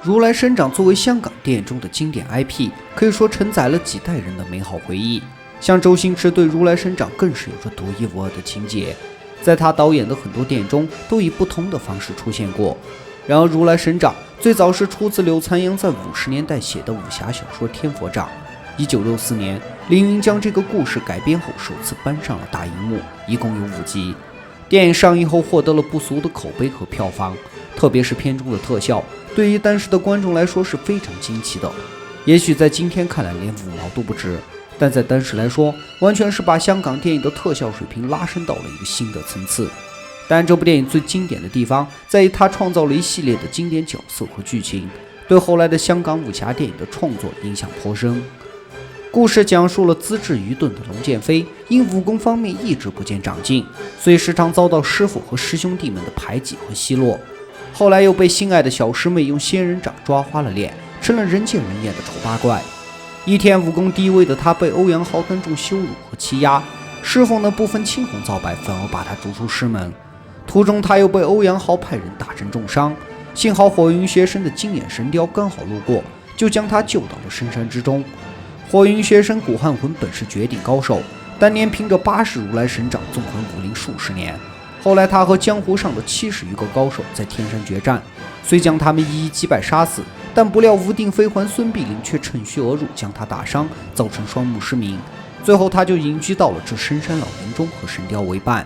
如来神掌作为香港电影中的经典 IP， 可以说承载了几代人的美好回忆。像周星驰对如来神掌更是有着独一无二的情节，在他导演的很多电影中都以不同的方式出现过。然而，如来神掌最早是出自柳残阳在50年代写的武侠小说《天佛掌》。1964年，凌云将这个故事改编后首次搬上了大荧幕，一共有5集。电影上映后获得了不俗的口碑和票房，特别是片中的特效，对于当时的观众来说是非常惊奇的。也许在今天看来连5毛都不值，但在当时来说，完全是把香港电影的特效水平拉升到了一个新的层次。但这部电影最经典的地方在于它创造了一系列的经典角色和剧情，对后来的香港武侠电影的创作影响颇深。故事讲述了资质愚钝的龙剑飞因武功方面一直不见长进，所以时常遭到师傅和师兄弟们的排挤和奚落。后来又被心爱的小师妹用仙人掌抓花了脸，成了人见人厌的丑八怪。一天武功低微的他被欧阳豪当众羞辱和欺压，师傅呢不分青红皂白，反而把他逐出师门。途中他又被欧阳豪派人打成重伤，幸好火云邪神的金眼神雕刚好路过，就将他救到了深山之中。火云邪神古汉魂本是绝顶高手，当年凭着80如来神掌纵横武林数十年。后来他和江湖上的70余个高手在天山决战，虽将他们一一击败杀死，但不料无定飞环孙碧林却趁虚而入，将他打伤，造成双目失明。最后他就隐居到了这深山老林中，和神雕为伴。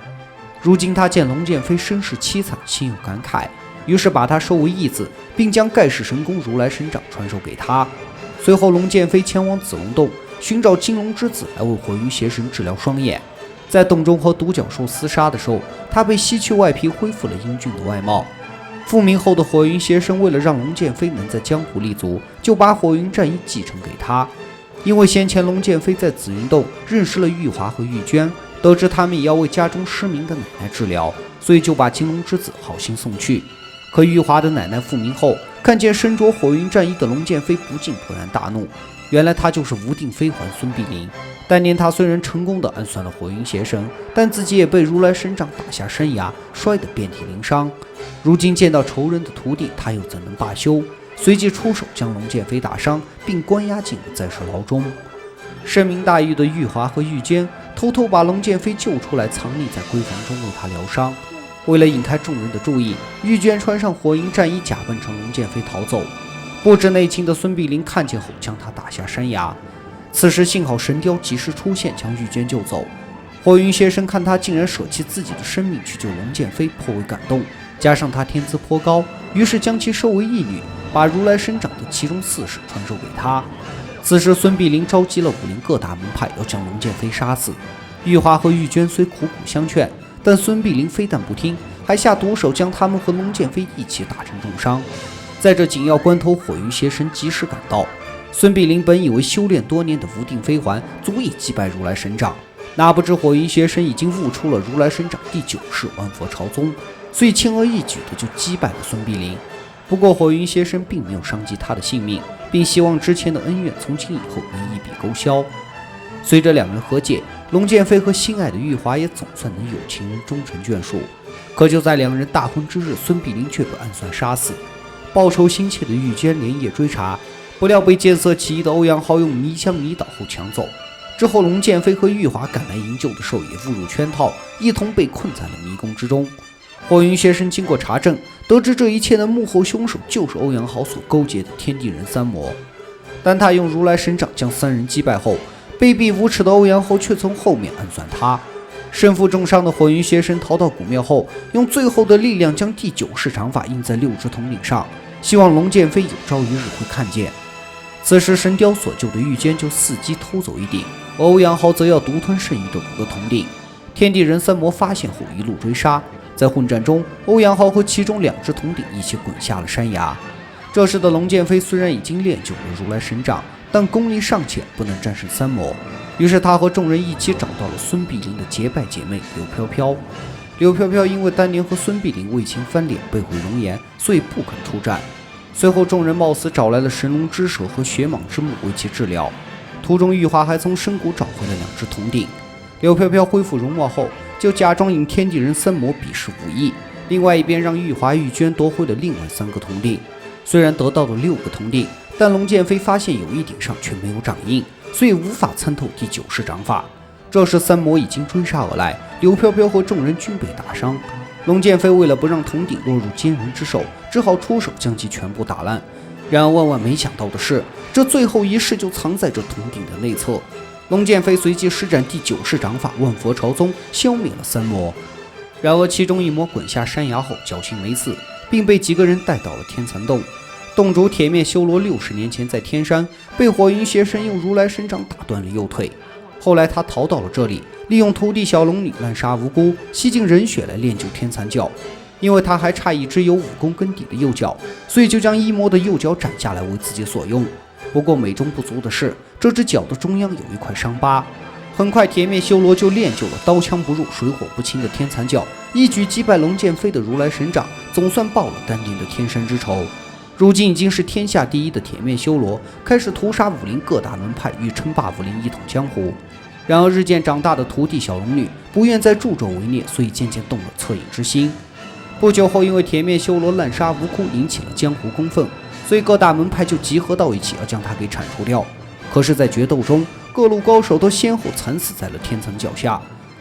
如今他见龙剑飞身世凄惨，心有感慨，于是把他收为义子，并将盖世神功如来神掌传授给他。随后龙剑飞前往紫龙洞寻找金龙之子来为火云邪神治疗双眼。在洞中和独角兽厮杀的时候，他被吸去外皮，恢复了英俊的外貌。复明后的火云邪神为了让龙剑飞能在江湖立足，就把火云战衣继承给他。因为先前龙剑飞在紫云洞认识了玉华和玉娟，得知他们也要为家中失明的奶奶治疗，所以就把金龙之子好心送去。可玉华的奶奶复明后，看见身着火云战衣的龙剑飞，不禁勃然大怒。原来他就是无定飞环孙碧林。当年他虽然成功的暗算了火云邪神，但自己也被如来神掌打下山崖，摔得遍体鳞伤。如今见到仇人的徒弟，他又怎能罢休？随即出手将龙剑飞打伤，并关押进了在世牢中。深明大义的玉华和玉娟偷偷把龙剑飞救出来，藏匿在闺房中为他疗伤。为了引开众人的注意，玉娟穿上火云战衣，假扮成龙剑飞逃走。不知内情的孙碧林看见后，将他打下山崖。此时幸好神雕及时出现，将玉娟救走。火云邪神看他竟然舍弃自己的生命去救龙剑飞，颇为感动，加上他天资颇高，于是将其收为义女，把如来神掌的其中4式传授给他。此时孙碧林召集了武林各大门派，要将龙剑飞杀死。玉华和玉娟虽苦苦相劝，但孙碧林非但不听，还下毒手将他们和龙剑飞一起打成重伤。在这紧要关头，火云邪神及时赶到。孙碧林本以为修炼多年的无定飞环足以击败如来神掌，哪不知火云邪神已经悟出了如来神掌第9式万佛朝宗，所以轻而易举的就击败了孙碧林。不过火云邪神并没有伤及他的性命，并希望之前的恩怨从今以后能一笔勾销。随着2人和解，龙剑飞和心爱的玉华也总算能有情人终成眷属。可就在2人大婚之日，孙碧林却被暗算杀死。报仇心切的玉娟连夜追查，不料被见色起意的欧阳豪用迷枪迷倒后抢走。之后龙剑飞和玉华赶来营救的时候，也误入圈套，一同被困在了迷宫之中。火云邪神经过查证，得知这一切的幕后凶手就是欧阳豪所勾结的天地人3魔。当他用如来神掌将3人击败后，卑鄙无耻的欧阳豪却从后面暗算他。身负重伤的火云邪神逃到古庙后，用最后的力量将第9式掌法印在6只铜鼎上，希望龙剑飞有朝一日会看见。此时神雕所救的玉娟就伺机偷走1鼎，而欧阳豪则要独吞剩余的5个铜鼎。天地人3魔发现后一路追杀，在混战中，欧阳豪和其中2只铜鼎一起滚下了山崖。这时的龙剑飞虽然已经练就了如来神掌，但功力尚浅，不能战胜3魔。于是他和众人一起找到了孙碧林的结拜姐妹刘飘飘。刘飘飘因为当年和孙碧林为情翻脸，被毁容颜，所以不肯出战。随后众人冒死找来了神龙之蛇和血蟒之木为其治疗。途中玉华还从深谷找回了2只铜鼎。刘飘飘恢复容貌后，就假装引天地人3魔比试武艺，另外一边让玉华玉娟夺回了另外3个铜鼎。虽然得到了6个铜锭，但龙剑飞发现有一顶上却没有掌印，所以无法参透第9式掌法。这时三魔已经追杀而来，柳飘飘和众人均被打伤。龙剑飞为了不让铜锭落入奸人之手，只好出手将其全部打烂。然而万万没想到的是，这最后一式就藏在这铜锭的内侧。龙剑飞随即施展第9式掌法万佛朝宗，消灭了三魔。然而其中一魔滚下山崖后侥幸没死，并被几个人带到了天蚕洞。洞主铁面修罗60年前在天山被火云邪神用如来神掌打断了右腿，后来他逃到了这里，利用徒弟小龙女滥杀无辜，吸尽人血来练就天蚕脚。因为他还差一只有武功根底的右脚，所以就将一魔的右脚斩下来为自己所用。不过美中不足的是，这只脚的中央有一块伤疤。很快铁面修罗就练就了刀枪不入水火不侵的天蚕脚，一举击败龙剑飞的如来神掌，总算报了当年的天山之仇。如今已经是天下第一的铁面修罗，开始屠杀武林各大门派，欲称霸武林，一统江湖。然而日渐长大的徒弟小龙女不愿再助纣为虐，所以渐渐动了恻隐之心。不久后，因为铁面修罗滥杀无辜，引起了江湖公愤，所以各大门派就集合到一起，要将他给铲除掉。可是，在决斗中，各路高手都先后惨死在了天蚕脚下。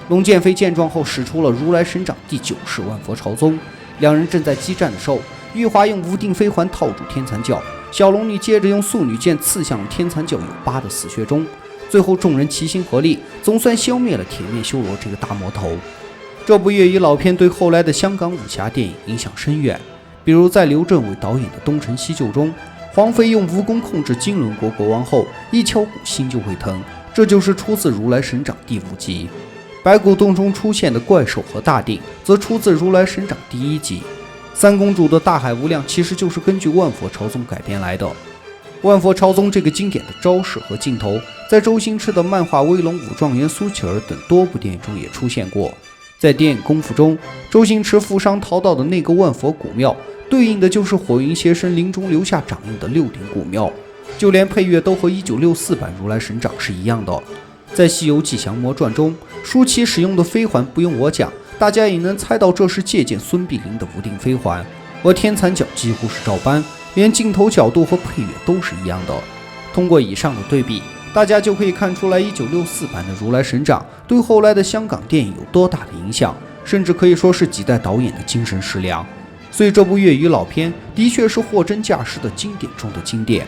龙剑飞见状后，使出了如来神掌第9式万佛朝宗。两人正在激战的时候，玉华用无定飞环套住天蚕脚，小龙女接着用素女剑刺向了天蚕脚有疤的死穴中。最后，众人齐心合力，总算消灭了铁面修罗这个大魔头。这部粤语老片对后来的香港武侠电影影响深远，比如在刘镇伟导演的《东成西就》中，黄飞用蜈蚣控制金轮国国王后，一敲鼓心就会疼，这就是出自如来神掌第5集。白骨洞中出现的怪兽和大鼎，则出自如来神掌第1集。三公主的大海无量其实就是根据万佛朝宗改编来的。万佛朝宗这个经典的招式和镜头，在周星驰的漫画《威龙五状元苏乞儿》等多部电影中也出现过。在电影《功夫》中，周星驰负伤逃到的那个万佛古庙，对应的就是火云邪神临终留下掌印的6顶古庙，就连配乐都和1964版如来神掌是一样的。在《西游记降魔传》中，舒淇使用的飞环不用我讲，大家也能猜到这是借鉴孙碧玲的无定飞环，而天蚕脚几乎是照搬，连镜头角度和配乐都是一样的。通过以上的对比，大家就可以看出来1964版的如来神掌对后来的香港电影有多大的影响，甚至可以说是几代导演的精神食粮。所以这部粤语老片的确是货真价实的经典中的经典。